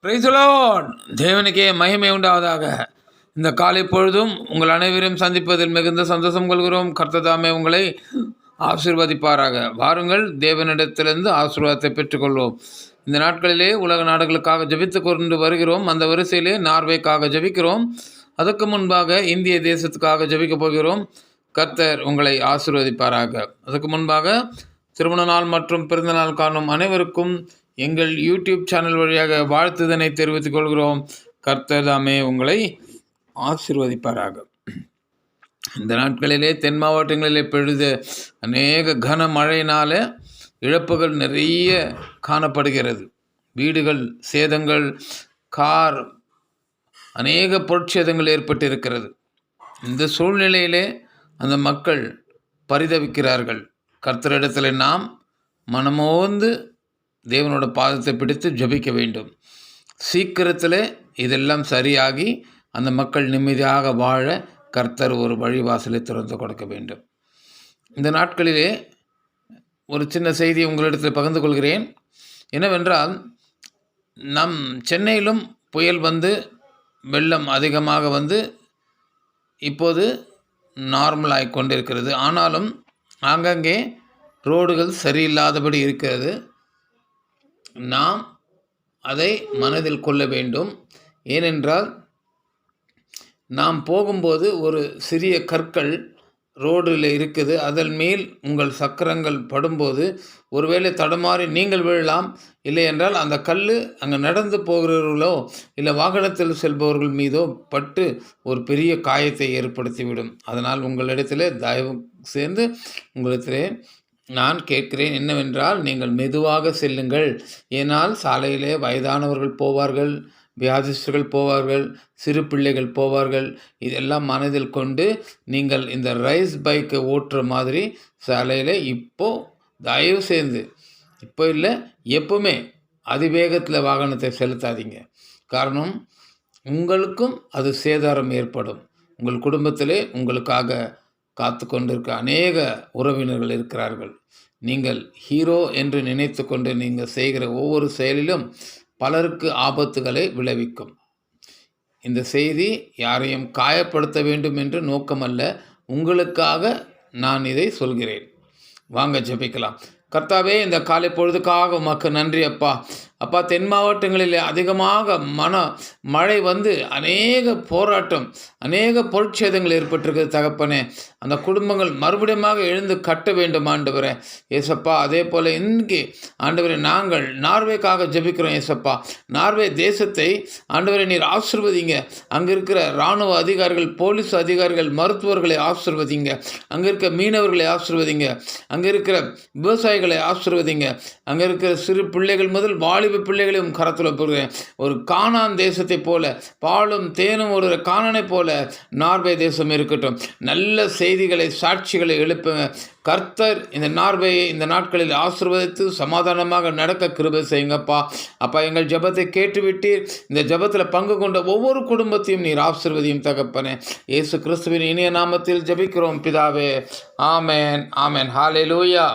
Praise the Lord. தேவனுக்கே மகிமை உண்டாவதாக. இந்த காலை பொழுதும் உங்கள் அனைவரையும் சந்திப்பதில் மிகுந்த சந்தோஷம் கொள்கிறோம். கர்த்தர் உங்களை ஆசீர்வதிப்பாராக. வாருங்கள், தேவனிடத்திலிருந்து ஆசீர்வாதத்தை பெற்றுக்கொள்வோம். இந்த நாட்களிலே உலக நாடுகளுக்காக ஜெபித்து கொண்டு வருகிறோம். அந்த வரிசையிலே நார்வேக்காக ஜெபிக்கிறோம். அதற்கு முன்பாக இந்திய தேசத்துக்காக ஜெபிக்க போகிறோம். கர்த்தர் உங்களை ஆசீர்வதிப்பாராக. அதுக்கு முன்பாக திருமண நாள் மற்றும் பிறந்த நாள் காணும் அனைவருக்கும் எங்கள் யூடியூப் சேனல் வழியாக வாழ்த்துதனை தெரிவித்துக் கொள்கிறோம். கர்த்தர் தாமே உங்களை ஆசீர்வதிப்பாராக. இந்த நாட்களிலே தென் மாவட்டங்களிலே பெய்த அநேக கன மழையினால இழப்புகள் நிறைய காணப்படுகிறது. வீடுகள் சேதங்கள், கார், அநேக பொருட்சேதங்கள் ஏற்பட்டிருக்கிறது. இந்த சூழ்நிலையிலே அந்த மக்கள் பரிதவிக்கிறார்கள். கர்த்தரிடத்தில் நாம் மனமோந்து தேவனோட பாதத்தை பிடித்து ஜெபிக்க வேண்டும். சீக்கிரத்தில் இதெல்லாம் சரியாகி அந்த மக்கள் நிம்மதியாக வாழ கர்த்தர் ஒரு வழிவாசலை திறந்து கொடுக்க வேண்டும். இந்த நாட்களிலே ஒரு சின்ன செய்தியை உங்களிடத்தில் பகிர்ந்து கொள்கிறேன். என்னவென்றால், நம் சென்னையிலும் புயல் வந்து வெள்ளம் அதிகமாக வந்து இப்போது நார்மல் ஆகி கொண்டிருக்கிறது. ஆனாலும் ஆங்கங்கே ரோடுகள் சரியில்லாதபடி இருக்கிறது. நாம் அதை மனதில் கொள்ள வேண்டும். ஏனென்றால், நாம் போகும்போது ஒரு சிறிய கற்கள் ரோடில் இருக்குது. அதன் மேல் உங்கள் சக்கரங்கள் படும்போது ஒருவேளை தடுமாறி நீங்கள் விழலாம். இல்லை என்றால் அந்த கல் அங்கே நடந்து போகிறவர்களோ இல்லை வாகனத்தில் செல்பவர்கள் மீதோ பட்டு ஒரு பெரிய காயத்தை ஏற்படுத்திவிடும். அதனால் உங்களிடத்தில் தயவு சேர்ந்து உங்களிடத்திலே நான் கேட்கிறேன் என்னவென்றால், நீங்கள் மெதுவாக செல்லுங்கள். ஏனால் சாலையிலே வயதானவர்கள் போவார்கள், வியாதிஸ்தர்கள் போவார்கள், சிறு பிள்ளைகள் போவார்கள். இதெல்லாம் மனதில் கொண்டு நீங்கள் இந்த ரைஸ் பைக்கை ஓட்டுற மாதிரி சாலையில் தயவு செய்து இப்போ இல்லை எப்பவுமே அதிவேகத்தில் வாகனத்தை செலுத்தாதீங்க. காரணம், உங்களுக்கும் அது சேதாரம் ஏற்படும். உங்கள் குடும்பத்திலே உங்களுக்காக காத்து கொண்டிருக்க அநேக உறவினர்கள் இருக்கிறார்கள். நீங்கள் ஹீரோ என்று நினைத்து கொண்டு நீங்கள் செய்கிற ஒவ்வொரு செயலிலும் பலருக்கு ஆபத்துகளை விளைவிக்கும். இந்த செய்தி யாரையும் காயப்படுத்த வேண்டும் என்று நோக்கமல்ல, உங்களுக்காக நான் இதை சொல்கிறேன். வாங்க ஜெபிக்கலாம். கர்த்தாவே, இந்த காலை பொழுதுக்காக உமக்கு நன்றி அப்பா. அப்பா, தென் மாவட்டங்களில் அதிகமாக மழை வந்து அநேக போராட்டம், அநேக பொருட்சேதங்கள் ஏற்பட்டிருக்கிறது தகப்பனே. அந்த குடும்பங்கள் மறுபடியும் எழுந்து கட்ட வேண்டும் ஆண்டவரே ஏசப்பா. அதே போல் இன்றைக்கி ஆண்டவரே நாங்கள் நார்வேக்காக ஜெபிக்கிறோம் ஏசப்பா. நார்வே தேசத்தை ஆண்டவரை நீர் ஆசீர்வதிங்க. அங்கே இருக்கிற இராணுவ அதிகாரிகள், போலீஸ் அதிகாரிகள், மருத்துவர்களை ஆசீர்வதிங்க. அங்கே இருக்கிற மீனவர்களை ஆசீர்வதிங்க. அங்கே இருக்கிற விவசாயிகளை ஆசீர்வதிங்க. அங்கே இருக்கிற சிறு பிள்ளைகள் முதல் வாலிப பிள்ளைகளையும் கரத்தில் போகிறேன். ஒரு கானான் தேசத்தை போல, பாலும் தேனும் ஒரு கானானை போல நார்வே தேசம் இருக்கட்டும். நல்ல செய்திகளை, சாட்சிகளை எழுப்புங்க. கர்த்தர் இந்த நார்வேயை இந்த நாட்களில் ஆசீர்வதித்து சமாதானமாக நடக்க கிருபை செய்யுங்கப்பா. அப்பா, எங்கள் ஜெபத்தை கேட்டுவிட்டீர். இந்த ஜெபத்தில் பங்கு கொண்ட ஒவ்வொரு குடும்பத்தையும் நீர் ஆசீர்வதியும் தகப்பனே. இயேசு கிறிஸ்துவின் இனிய நாமத்தில் ஜெபிக்கிறோம் பிதாவே. ஆமேன், ஆமேன். ஹல்லேலூயா.